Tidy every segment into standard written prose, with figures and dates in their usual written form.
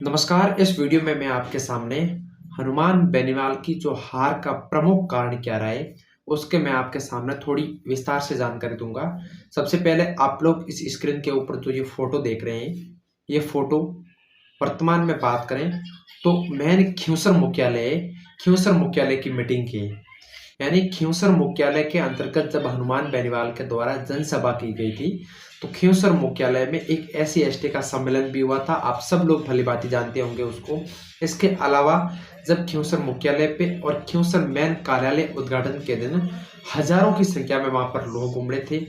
नमस्कार। इस वीडियो में मैं आपके सामने हनुमान बेनीवाल की जो हार का प्रमुख कारण क्या रहा है, उसके मैं आपके सामने थोड़ी विस्तार से जानकारी दूंगा। सबसे पहले आप लोग इस स्क्रीन के ऊपर जो ये फोटो देख रहे हैं, ये फोटो वर्तमान में बात करें तो मैंने खींवसर मुख्यालय की मीटिंग की। यानी खींवसर मुख्यालय के अंतर्गत जब हनुमान बेनीवाल के द्वारा जनसभा की गई थी, तो खींवसर मुख्यालय में एक एससी एसटी का सम्मेलन भी हुआ था। आप सब लोग भलीभांति जानते होंगे उसको। इसके अलावा जब खींवसर मुख्यालय पे और खींवसर मेन कार्यालय उद्घाटन के दिन हजारों की संख्या में वहां पर लोग उमड़े थे।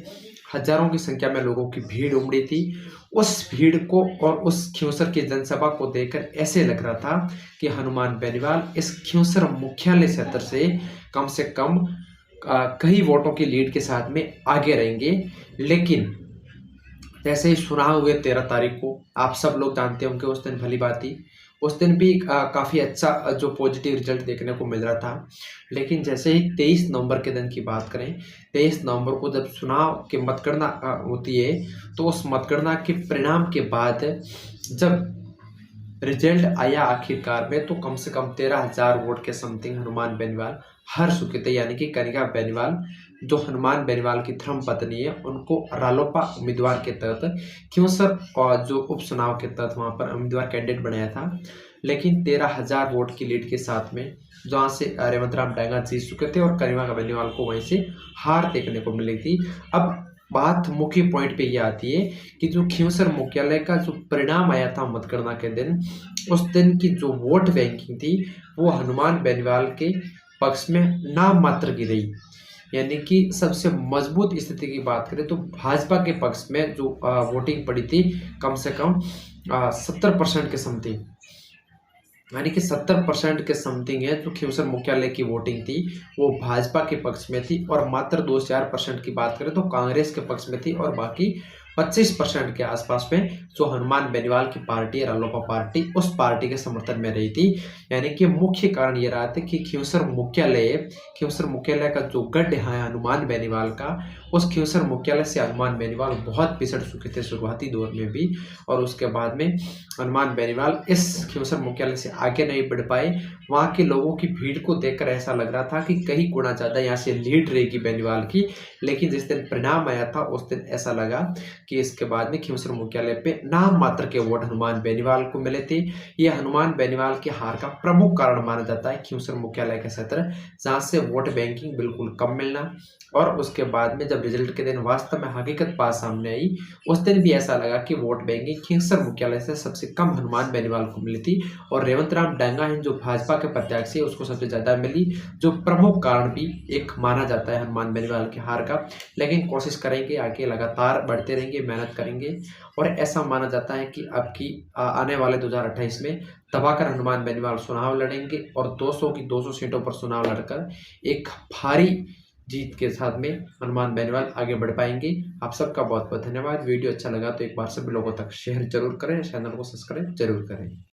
हजारों की संख्या में लोगों की भीड़ उमड़ी थी। उस भीड़ को और उस खींवसर की जनसभा को देखकर ऐसे लग रहा था कि हनुमान बेनीवाल इस खींवसर मुख्यालय क्षेत्र से कम कई वोटों की लीड के साथ में आगे रहेंगे। लेकिन जैसे ही चुनाव हुए 13 तारीख को, आप सब लोग जानते होंगे उस दिन भली बात ही, उस दिन भी काफी अच्छा जो पॉजिटिव रिजल्ट देखने को मिल रहा था। लेकिन जैसे ही 23 नवंबर के दिन की बात करें, 23 नवंबर को जब चुनाव की मतगणना होती है, तो उस मतगणना के परिणाम के बाद जब रिजल्ट आया आखिरकार में, तो कम से कम 13,000 वोट के समथिंग हनुमान बेनीवाल हार चुके थे। यानी कि कनिका बेनीवाल जो हनुमान बेनीवाल की धर्म पत्नी है, उनको रालोपा उम्मीदवार के तहत क्योंसर और जो उपचुनाव के तहत वहां पर उम्मीदवार कैंडिडेट बनाया था। लेकिन 13,000 वोट की लीड के साथ में जहां से रेवंत राम डांगा जीत चुके थे और कनिका बेनीवाल को वहीं से हार देखने को मिली थी। अब बात मुख्य पॉइंट पे ये आती है कि जो खींवसर मुख्यालय का जो परिणाम आया था मतगणना के दिन, उस दिन की जो वोट बैंकिंग थी वो हनुमान बेनीवाल के पक्ष में नाम मात्र की रही। यानी कि सबसे मजबूत स्थिति की बात करें तो भाजपा के पक्ष में जो वोटिंग पड़ी थी, कम से कम 70% के समथिंग, यानी कि 70% के समथिंग है जो खींवसर मुख्यालय की वोटिंग थी वो भाजपा के पक्ष में थी। और मात्र 2-4% की बात करें तो कांग्रेस के पक्ष में थी। और बाकी 25% के आसपास में जो हनुमान बेनीवाल की पार्टी है, रालोपा पार्टी, उस पार्टी के समर्थन में रही थी। यानी कि मुख्य कारण ये रहा था कि खींवसर मुख्यालय का जो गढ़ है हनुमान बेनीवाल का, उस खींवसर मुख्यालय से हनुमान बेनीवाल बहुत पिछड़ चुके थे शुरुआती दौर में भी। और उसके बाद में हनुमान बेनीवाल इस खींवसर मुख्यालय से आगे नहीं बढ़ पाए। वहां के लोगों की भीड़ को देखकर ऐसा लग रहा था कि कई गुना ज्यादा यहाँ से लीड रहेगी बेनीवाल की। लेकिन जिस दिन परिणाम आया था उस दिन ऐसा लगा कि इसके बाद में खींवसर मुख्यालय पे नाम मात्र के वोट हनुमान बेनीवाल को मिले थे। ये हनुमान बेनीवाल की हार का प्रमुख कारण माना जाता है, खींवसर मुख्यालय के क्षेत्र जहां से वोट बैंकिंग बिल्कुल कम मिलना। और उसके बाद में जब रिजल्ट के दिन वास्तव में हकीकत बात सामने आई, उस दिन भी ऐसा लगा कि वोट बैंकिंग खींवसर मुख्यालय से सबसे कम हनुमान बेनीवाल को मिली थी। और रेवंत राम डांगा है जो भाजपा के प्रत्याशी है, उसको सबसे ज्यादा मिली, जो प्रमुख कारण भी एक माना जाता है हनुमान बेनीवाल की हार का। लेकिन कोशिश करेंगे, आगे लगातार बढ़ते रहेंगे, मेहनत करेंगे। और ऐसा माना जाता है कि अब की आने वाले 2028 में दबाकर हनुमान बेनीवाल चुनाव लड़ेंगे और 200 की 200 सीटों पर चुनाव लड़कर एक भारी जीत के साथ में हनुमान बेनीवाल आगे बढ़ पाएंगे। आप सबका बहुत बहुत धन्यवाद। वीडियो अच्छा लगा तो एक बार सभी लोगों तक शेयर जरूर करें, चैनल को सब्सक्राइब जरूर करें।